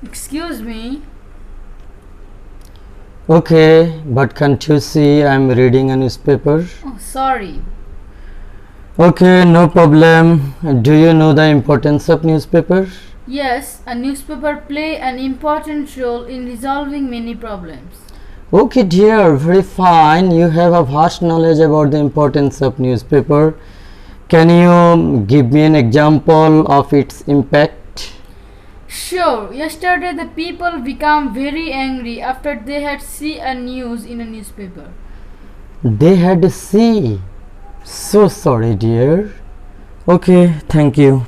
Excuse me. Okay, but can't you see I'm reading a newspaper? Oh, sorry. Okay, no problem. Do you know the importance of newspaper? Yes, a newspaper play an important role in resolving many problems. Okay, dear, very fine. You have a vast knowledge about the importance of newspaper. Can you give me an example of its impact? Sure, yesterday the people became very angry after they had seen a news in a newspaper. They had to see. So sorry, dear. Okay, thank you.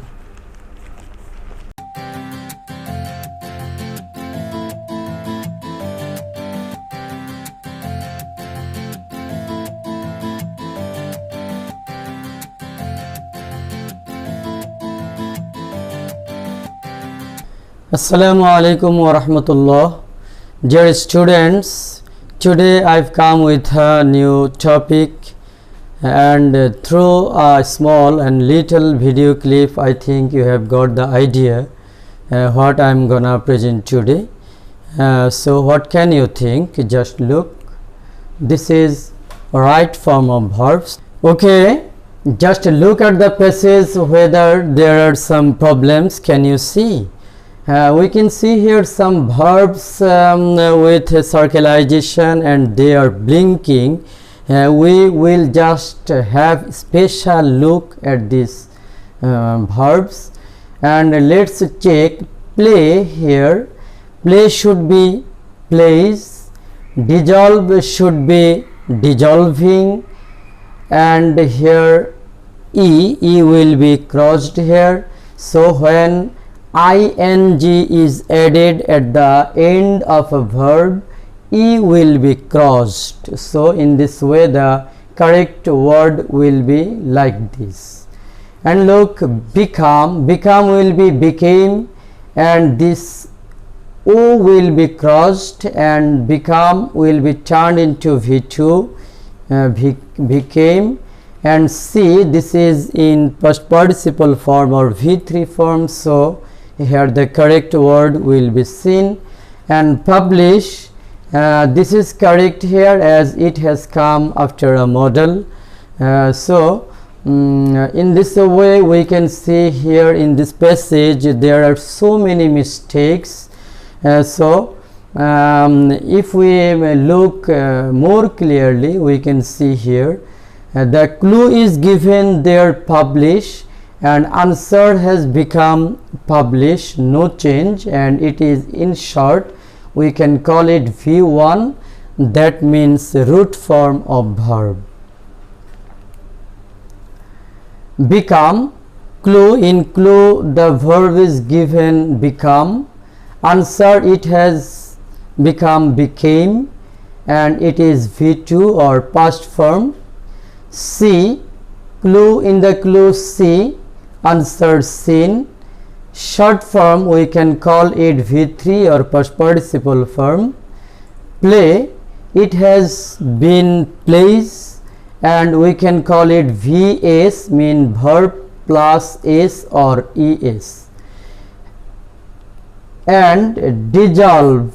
Assalamu alaikum wa rahmatullah. Dear students, today I've come with a new topic, and through a small and little video clip I think you have got the idea what I'm gonna present today. So what can you think? Just look, this is right form of verbs. Okay, just look at the passage whether there are some problems. Can you see? We can see here some verbs with circularization and they are blinking. We will just have special look at these verbs, and let's check play. Here play should be plays, dissolve should be dissolving, and here e will be crossed here. So when ing is added at the end of a verb, e will be crossed. So in this way the correct word will be like this. And look, become will be became, and this o will be crossed and become will be turned into v2, became. And see, this is in past participle form or v3 form, so here the correct word will be seen. And publish, this is correct here as it has come after a model. In this way we can see here in this passage there are so many mistakes. If we look more clearly, we can see here the clue is given there publish, and answer has become publish, no change, and it is in short we can call it v1, that means root form of verb. Become, clue, in clue the verb is given become, answer it has become became, and it is v2 or past form. See, clue, in the clue see, answer seen, short form we can call it v3 or past participle form. Play, it has been plays, and we can call it vs, mean verb plus s or es. And dissolve,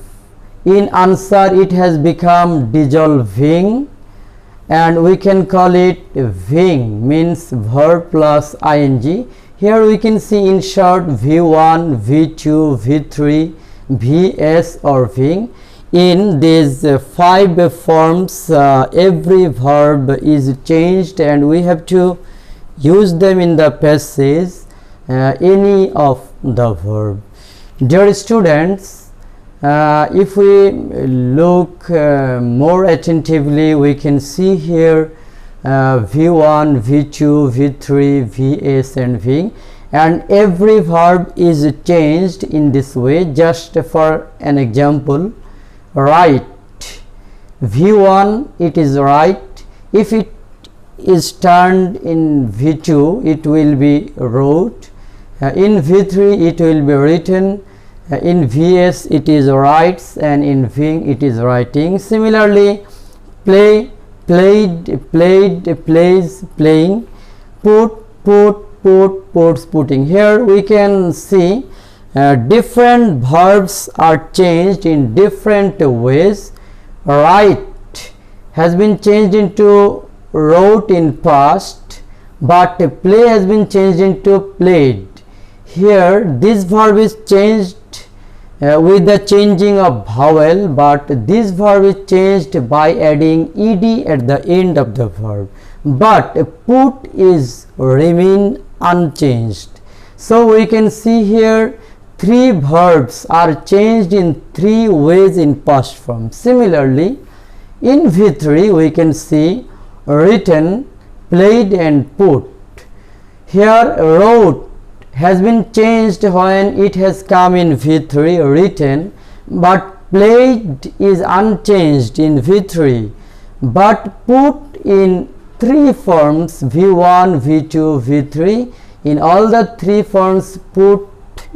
in answer it has become dissolving, and we can call it ving, means verb plus ing. Here we can see in short v1, v2, v3, vs or ving. In these 5 forms every verb is changed, and we have to use them in the passage, any of the verb. Dear students, if we look more attentively, we can see here v1, v2, v3, vs and ving, and every verb is changed in this way. Just for an example, write, v1 it is write, if it is turned in v2 it will be wrote, in v3 it will be written, in vs it is writes, and in ving it is writing. Similarly, play, played, played, plays, playing, put, puts, putting. Here we can see different verbs are changed in different ways. Write has been changed into wrote in past, but play has been changed into played. Here this verb is changed with the changing of vowel, but this verb is changed by adding ed at the end of the verb, but put is remain unchanged. So we can see here three verbs are changed in three ways in past form. Similarly, in V3 we can see written, played and put. Here wrote has been changed when it has come in V3 written, but played is unchanged in V3, but put in three forms V1, V2, V3. In all the three forms put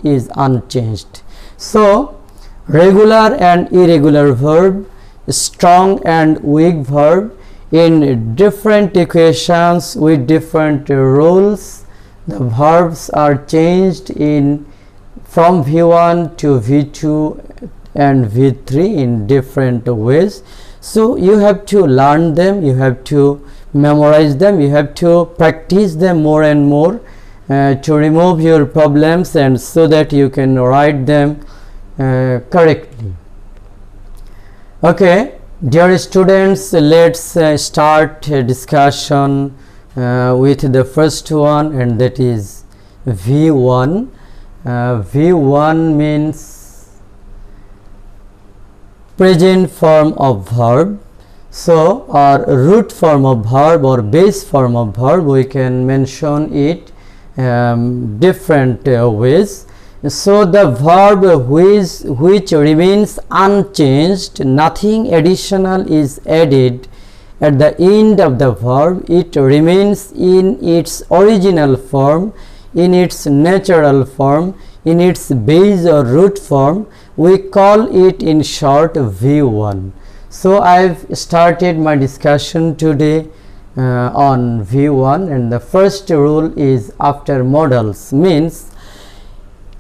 is unchanged. So regular and irregular verb, strong and weak verb in different equations with different rules. The verbs are changed in from V1 to V2 and V3 in different ways. So you have to learn them, you have to memorize them, you have to practice them more and more to remove your problems, and so that you can write them correctly. Okay, dear students, let's start a discussion with the first one, and that is V1. V1 means present form of verb. So our root form of verb or base form of verb, we can mention it different ways. So the verb which remains unchanged, nothing additional is added at the end of the verb, it remains in its original form, in its natural form, in its base or root form. We call it in short V1. So I've started my discussion today on V1, and the first rule is after modals, means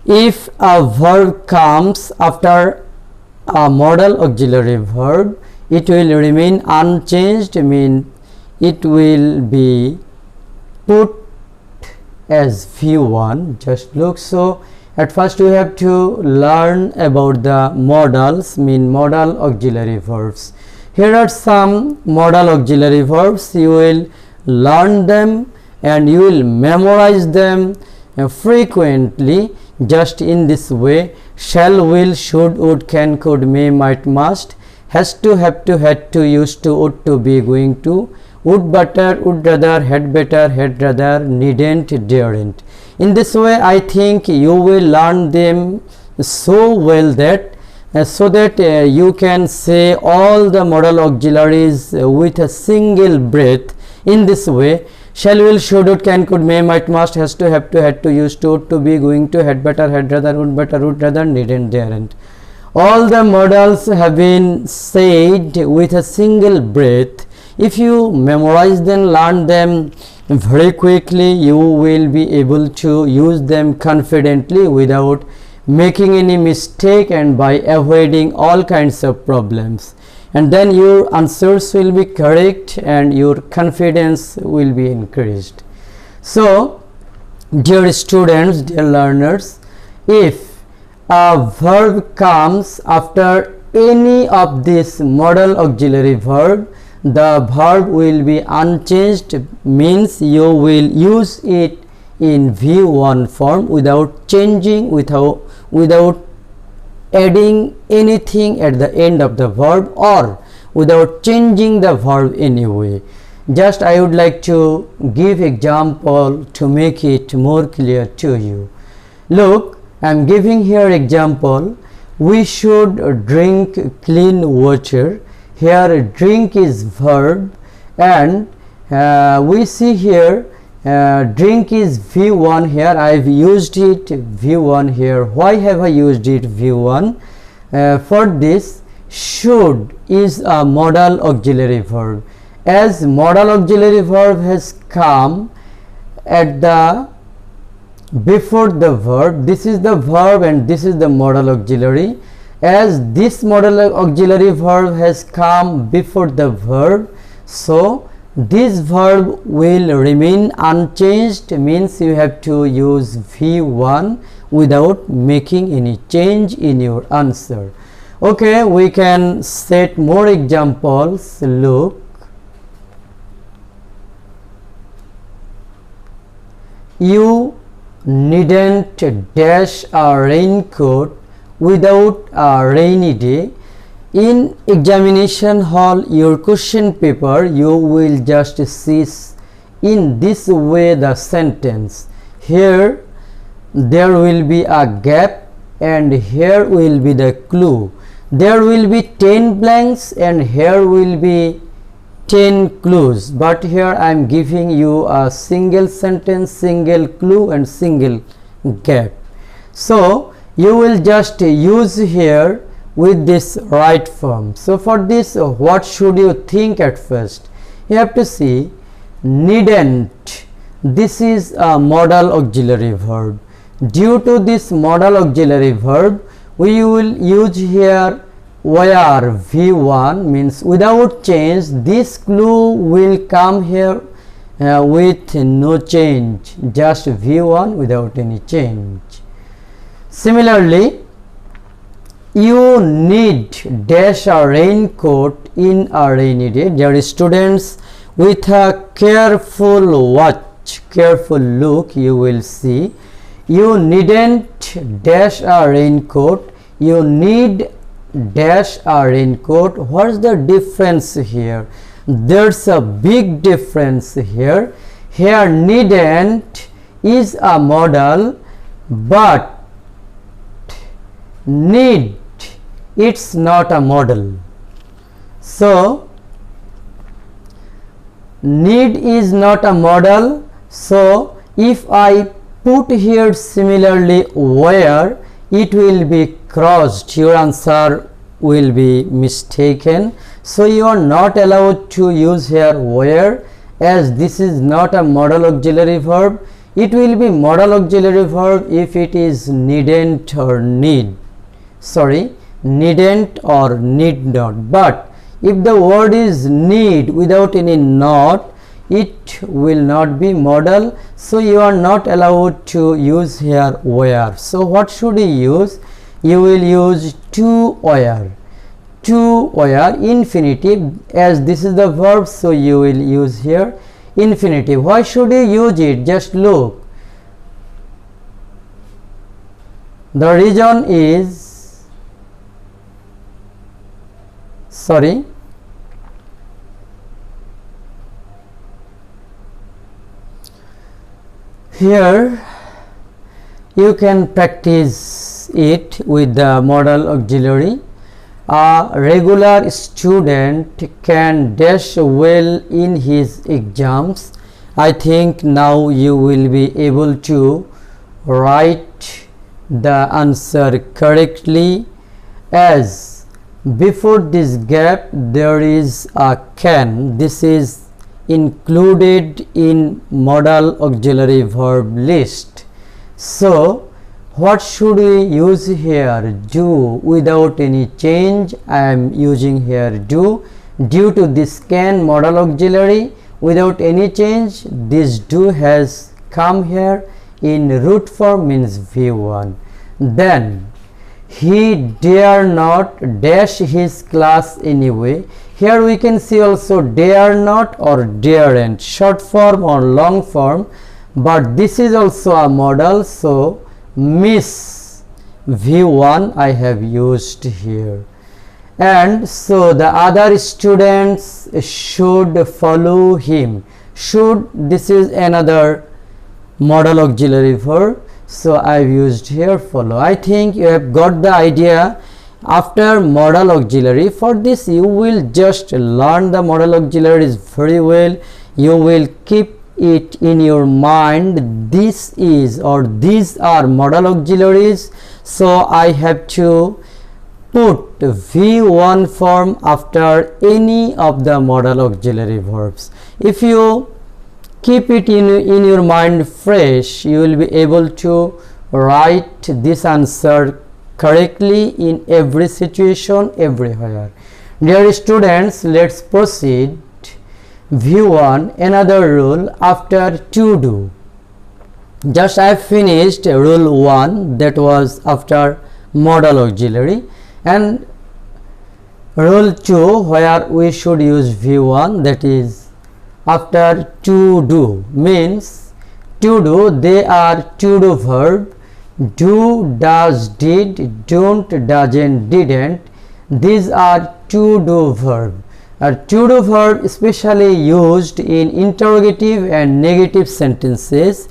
if a verb comes after a modal auxiliary verb, it will remain unchanged, mean it will be put as V1. Just look. So at first we have to learn about the modals, mean modal auxiliary verbs. Here are some modal auxiliary verbs. You will learn them and you will memorize them frequently, just in this way: shall, will, should, would, can, could, may, might, must, has to, have to, had to, used to, would to, be, going to, would better, would rather, had better, had rather, needn't, daren't. In this way I think you will learn them so well that so that you can say all the modal auxiliaries with a single breath. In this way, shall, will, should, would, can, could, may, might, must, has to, have to, had to, used to, would to, be, going to, had better, had rather, would better, would rather, needn't, daren't. All the modals have been said with a single breath. If you memorize them, learn them very quickly, you will be able to use them confidently without making any mistake and by avoiding all kinds of problems, and then your answers will be correct and your confidence will be increased. So dear students, dear learners, if a verb comes after any of this modal auxiliary verb, the verb will be unchanged, means you will use it in V1 form without changing, without adding anything at the end of the verb or without changing the verb anyway. Just I would like to give example to make it more clear to you. Look, I am giving here example. We should drink clean water. Here drink is verb, and we see here drink is V1. Here I have used it V1 here. Why have I used it V1? For this, should is a modal auxiliary verb. As modal auxiliary verb has come at the before the verb. This is the verb and this is the modal auxiliary. As this modal auxiliary verb has come before the verb, so this verb will remain unchanged, means you have to use V1 without making any change in your answer. Okay, we can set more examples. Look, you needn't dash a raincoat without a rainy day. In examination hall, your question paper, you will just see in this way the sentence. Here there will be a gap and here will be the clue. There will be 10 blanks and here will be 10 clues, but here I am giving you a single sentence, single clue and single gap. So you will just use here with this right form. So for this, what should you think at first? You have to see needn't. This is a modal auxiliary verb. Due to this modal auxiliary verb, we will use here where V1, means without change. This clue will come here with no change, just V1 without any change. Similarly, you need dash a raincoat in a rainy day. Dear students, with a careful watch, careful look, you will see you needn't dash a raincoat, you need dash a raincoat. What's the difference here? There's a big difference here. Here needn't is a modal, but need, it's not a modal. So need is not a modal. So if I put here similarly where, it will be crossed, your answer will be mistaken. So you are not allowed to use here where, as this is not a modal auxiliary verb. It will be modal auxiliary verb if it is needn't or need, needn't or need not. But if the word is need without any not, it will not be modal. So you are not allowed to use here where. So what should you use? You will use to where. To where, infinitive, as this is the verb, so you will use here infinitive. Why should you use it? Just look. The reason is, here you can practice it with the modal auxiliary. A regular student can dash well in his exams. I think now you will be able to write the answer correctly, as before this gap there is a can. This is included in modal auxiliary verb list. So what should we use here? Do, without any change. I am using here do. Due to this can modal auxiliary, without any change, this do has come here in root form, means V1. Then he dare not dash his class anyway. Here we can see also dare not or daren't, short form or long form, but this is also a modal, so miss V1 I have used here. And so the other students should follow him. Should, this is another modal auxiliary verb, so I have used here follow. I think you have got the idea. After modal auxiliary, for this you will just learn the modal auxiliaries very well. You will keep it in your mind, this is or these are modal auxiliaries. So I have to put V1 form after any of the modal auxiliary verbs. If you keep it in your mind fresh, you will be able to write this answer correctly in every situation, everywhere. Dear students, let's proceed. View 1, another rule after to do. Just I finished rule 1, that was after modal auxiliary, and rule 2 where we should use view 1, that is after to do. Means to do, they are to do verb: do, does, did, don't, doesn't, didn't. These are to do verb. A to do verb especially used in interrogative and negative sentences.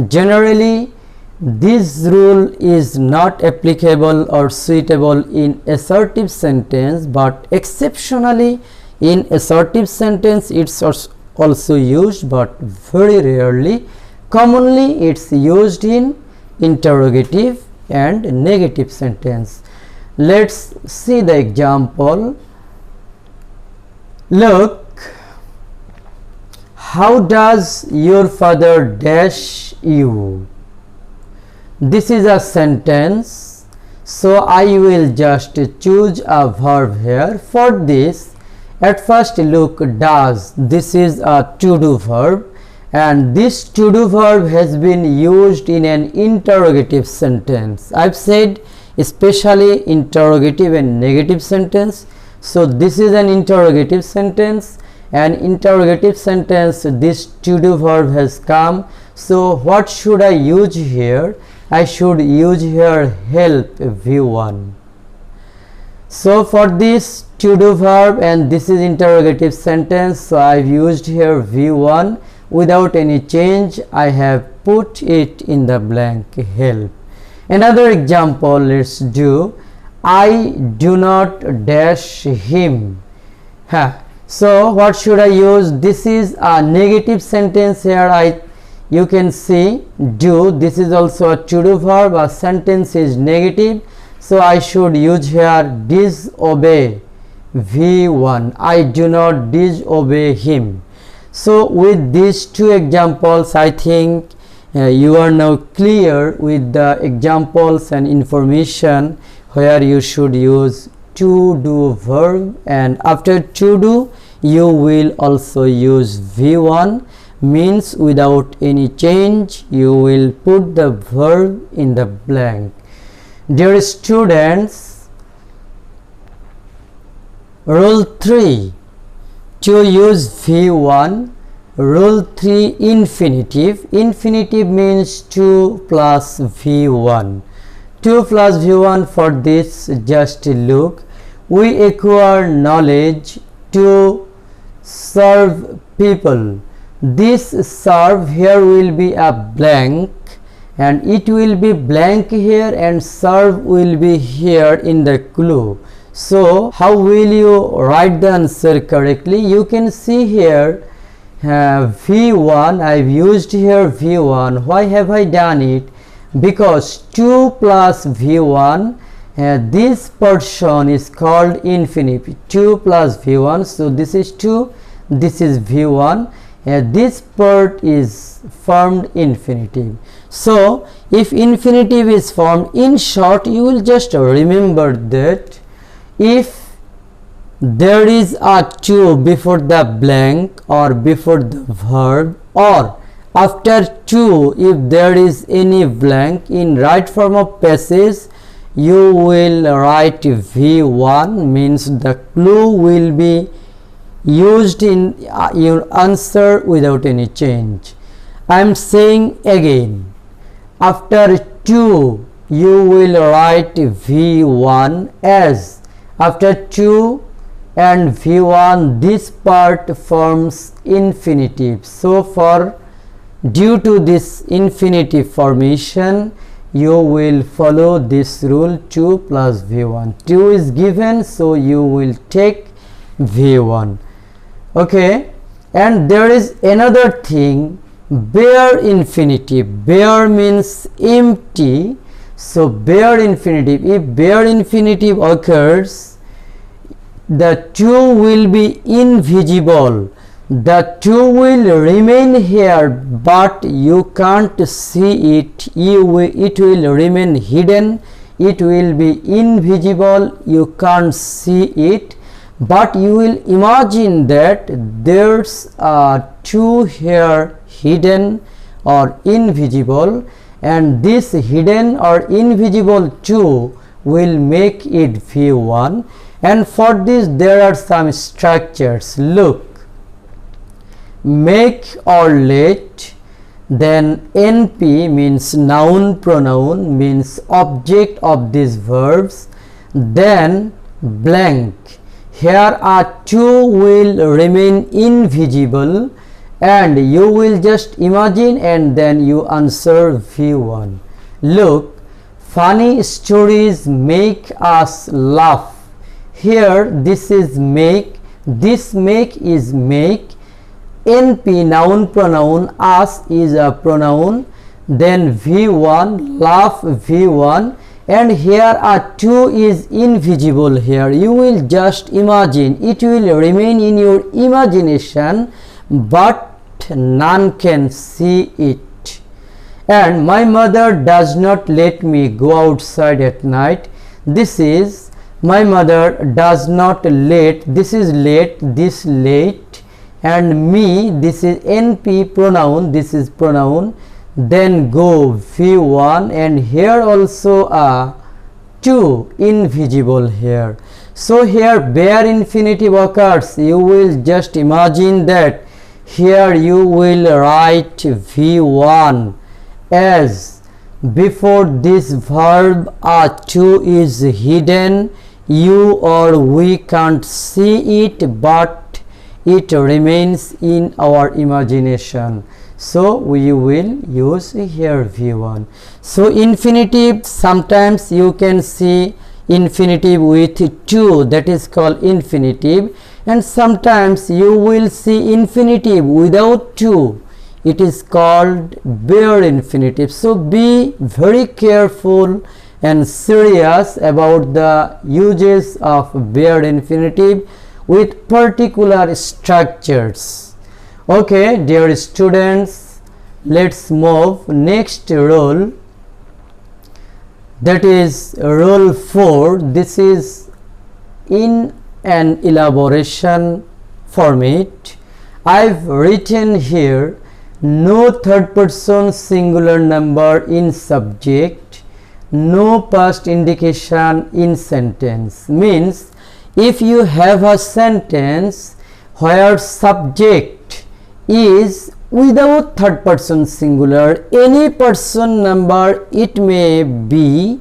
Generally, this rule is not applicable or suitable in assertive sentence, but exceptionally in assertive sentence it's also used, but very rarely. Commonly it's used in interrogative and negative sentence. Let's see the example. Look, how does your father dash you? This is a sentence, so I will just choose a verb here. For this, at first look, does. This is a to do verb, and this to do verb has been used in an interrogative sentence. I've said especially interrogative and negative sentence. So this is an interrogative sentence, and interrogative sentence, this to do verb has come. So what should I use here? I should use here help, view 1. So for this to do verb, and this is interrogative sentence, so I've used here view 1. Without any change, I have put it in the blank, help. Another example, let's do. I do not dash him. So what should I use? This is a negative sentence here. You can see do. This is also a to do verb. A sentence is negative, so I should use here disobey, v1. I do not disobey him. So with these two examples, I think you are now clear with the examples and information where you should use to do verb, and after to do you will also use v1, means without any change you will put the verb in the blank. Dear students, rule 3, to use v1. Rule 3, infinitive. Infinitive means 2 plus v1. 2 plus v1. For this, just look, we acquire knowledge to serve people. This serve here will be a blank, and it will be blank here, and serve will be here in the clue. So how will you write the answer correctly? You can see here v1. I've used here v1. Why have I done it? Because 2 plus v1, this portion is called infinitive. 2 plus v1, so this is 2, this is v1. This part is formed infinitive. So if infinitive is formed, in short, you will just remember that if there is a to before the blank or before the verb, or after to if there is any blank, in right form of passage you will write v1, means the clue will be used in your answer without any change. I am saying again, after to you will write v1, as after to and v1 this part forms infinitive. So for due to this infinitive formation, you will follow this rule, 2 plus v1. 2 is given, so you will take v1. Okay, and there is another thing, bare infinitive. Bare means empty, so bare infinitive, if bare infinitive occurs, the to will be invisible. The 2 will remain here, but you can't see it. It will remain hidden. It will be invisible. You can't see it, but you will imagine that there's a 2 here hidden or invisible, and this hidden or invisible 2 will make it V1. And for this there are some structures. Look, make or let, then NP means noun pronoun, means object of these verbs, then blank. Here are 2 will remain invisible, and you will just imagine and then you answer V1. Look, funny stories make us laugh. Here this is make, this make is make, NP noun pronoun, us is a pronoun, then V1, laugh V1, and here are 2 is invisible. Here you will just imagine, it will remain in your imagination, but none can see it. And my mother does not let me go outside at night. This is my mother does not let, this is let, this late, and me, this is NP pronoun, this is pronoun, then go V1, and here also a 2 invisible here. So here bare infinitive occurs. You will just imagine that here you will write V1 as before this verb a 2 is hidden, you or we can't see it, but it remains in our imagination. So we will use here V1. So infinitive, sometimes you can see infinitive with 2, that is called infinitive, and sometimes you will see infinitive without 2, it is called bare infinitive. So be very careful and serious about the uses of bare infinitive with particular structures. Okay, dear students, let's move next rule, that is rule 4. This is in an elaboration format. I've written here no third person singular number in subject, no past indication in sentence. Means if you have a sentence where subject is without third person singular, any person number it may be,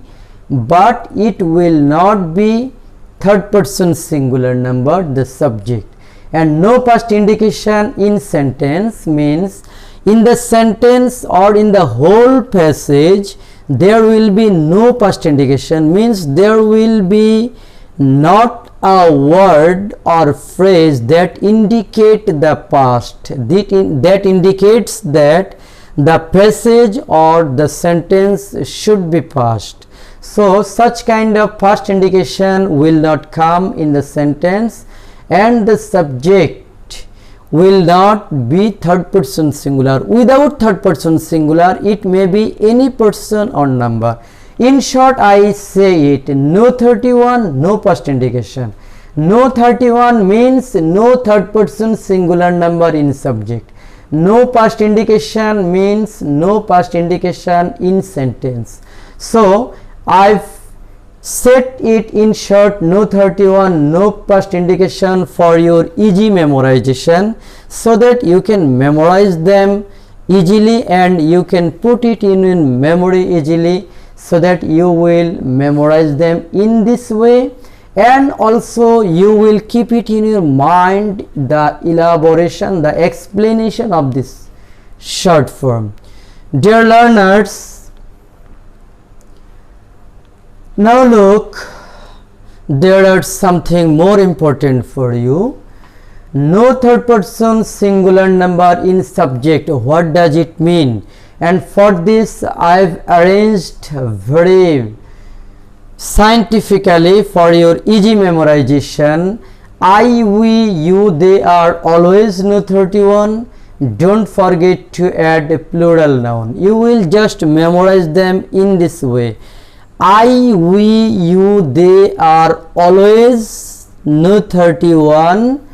but it will not be third person singular number, the subject. And no past indication in sentence means in the sentence or in the whole passage there will be no past indication, means there will be not a word or phrase that indicate the past, that indicates that the passage or the sentence should be past. So such kind of past indication will not come in the sentence, and the subject will not be third person singular. Without third person singular, it may be any person or number. In short, I say it, no 31, no past indication. No 31 means no third person singular number in subject. No past indication means no past indication in sentence. So I've set it in short, no 31, no past indication for your easy memorization, so that you can memorize them easily and you can put it in memory easily, so that you will memorize them in this way, and also you will keep it in your mind, the elaboration, the explanation of this short form. Dear learners, now look, there is something more important for you. No third person singular number in subject, what does it mean? And for this I've arranged very scientifically for your easy memorization. I, we, you, they are always no 31. Don't forget to add a plural noun. You will just memorize them in this way. I, we, you, they are always no 31.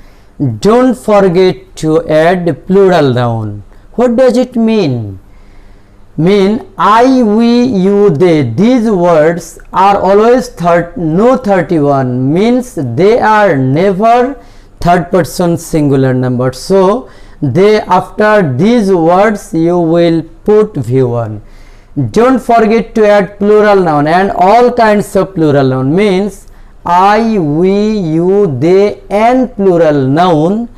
Don't forget to add plural noun. What does it mean? Mean I, we, you, they. These words are always no 31, means they are never third person singular number. So they, after these words you will put V1. Don't forget to add plural noun and all kinds of plural noun, means I, we, you, they and plural noun.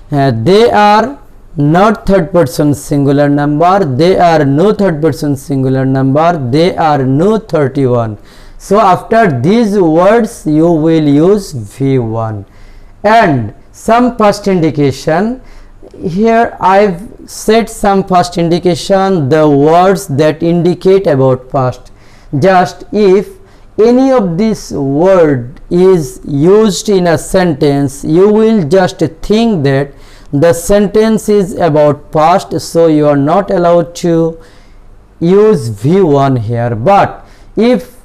They are not third person singular number, they are no third person singular number, they are no 31. So after these words you will use V1. And some past indication. Here I've set some past indication, the words that indicate about past. Just if any of this word is used in a sentence, you will just think that the sentence is about past, so you are not allowed to use V1 here. But if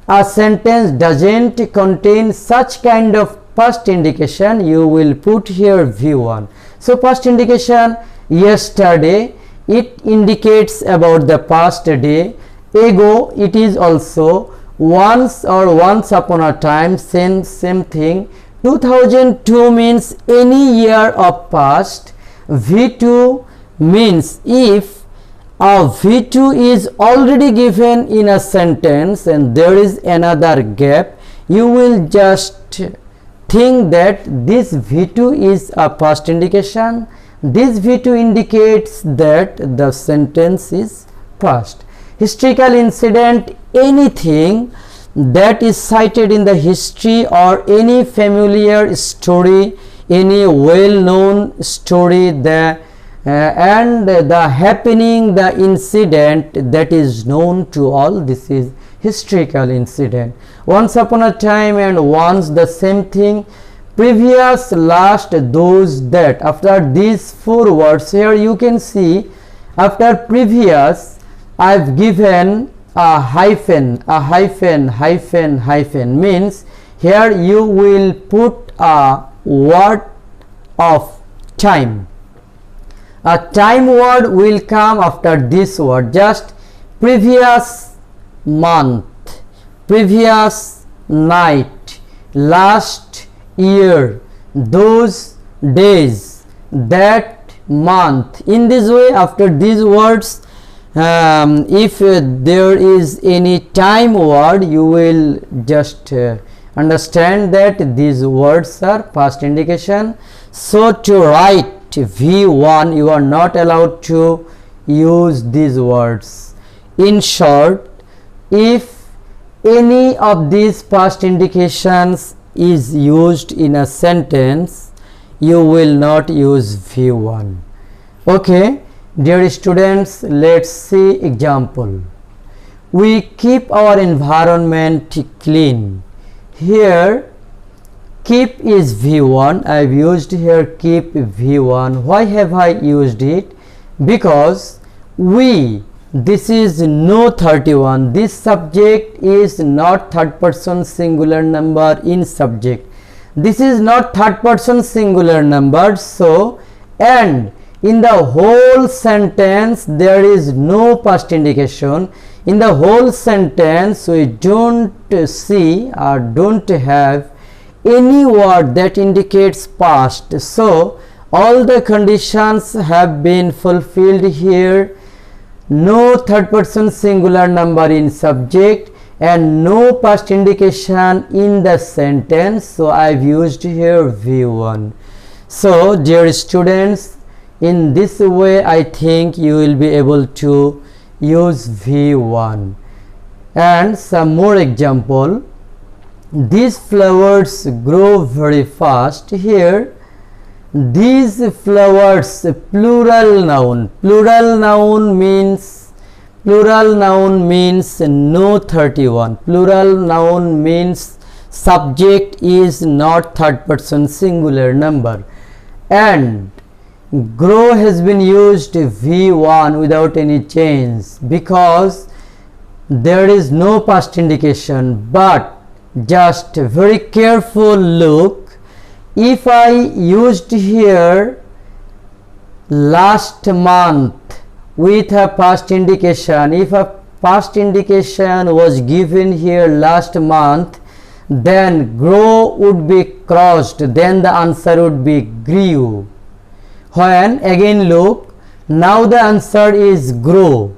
a sentence doesn't contain such kind of past indication, you will put here V1. So past indication, yesterday, it indicates about the past day. Ago, it is also once or once upon a time, same thing. 2002 means any year of past. V2 means if a V2 is already given in a sentence and there is another gap, you will just think that this V2 is a past indication. This V2 indicates that the sentence is past. Historical incident, anything that is cited in the history or any familiar story, any well-known story, and the happening, the incident that is known to all, this is historical incident. Once upon a time and once, the same thing. Previous, last, those, that. After these four words, here you can see after previous I've given a hyphen, means here you will put a word of time. A time word will come after this word. Just previous month, previous night, last year, those days, that month. In this way, after these words, if there is any time word, you will just understand that these words are past indication. So to write V1, you are not allowed to use these words. In short, if any of these past indications is used in a sentence, you will not use V1. Okay, dear students, let's see example. We keep our environment clean. Here keep is V1. I have used here keep V1. Why have I used it? Because we, this is no 31. This subject is not third person singular number in subject. This is not third person singular number. So, and in the whole sentence there is no past indication. In the whole sentence we don't see or don't have any word that indicates past. So all the conditions have been fulfilled here. No third person singular number in subject and no past indication in the sentence. So I have used here V1. So dear students, in this way I think you will be able to use V1. And some more example. These flowers grow very fast. Here these flowers, plural noun. Plural noun means no 31. Plural noun means subject is not third person singular number, and grow has been used V1 without any change because there is no past indication. But just very careful look, if I used here last month with a past indication, if a past indication was given here last month, then grow would be crossed, then the answer would be grew. When again look, now the answer is grow,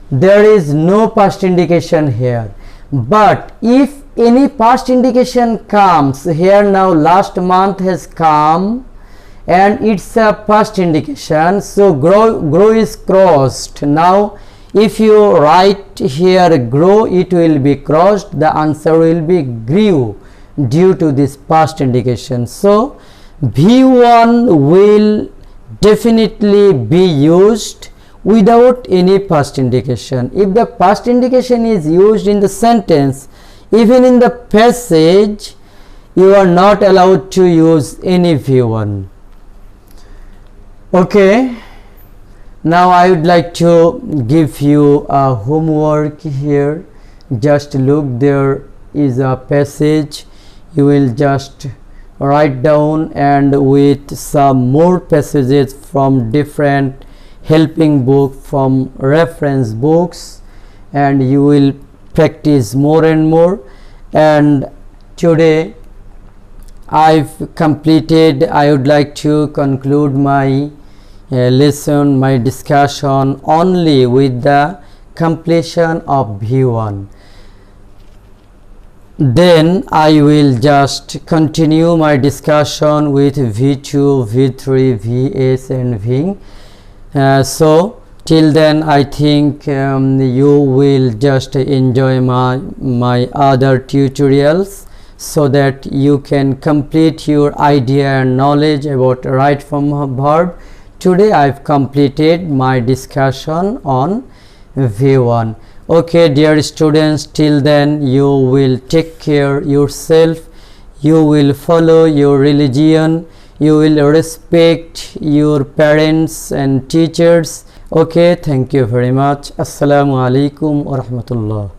there is no past indication here. But if any past indication comes here, now last month has come and it's a past indication, so grow is crossed. Now if you write here grow, it will be crossed, the answer will be grew due to this past indication. So V1 will definitely be used without any past indication. If the past indication is used in the sentence, even in the passage, you are not allowed to use any V1. Okay, now I would like to give you a homework here. Just look, there is a passage, you will just write down, and with some more passages from different helping book, from reference books, and you will practice more and more. And today I've completed, I would like to conclude my lesson, my discussion only with the completion of V1. Then I will just continue my discussion with V2, V3, Vs and V. So till then I think you will just enjoy my other tutorials, so that you can complete your idea and knowledge about right form verb. Today I've completed my discussion on V1. Okay, dear students, till then you will take care yourself, you will follow your religion, you will respect your parents and teachers. Okay, thank you very much. Assalamu alaikum wa rahmatullah.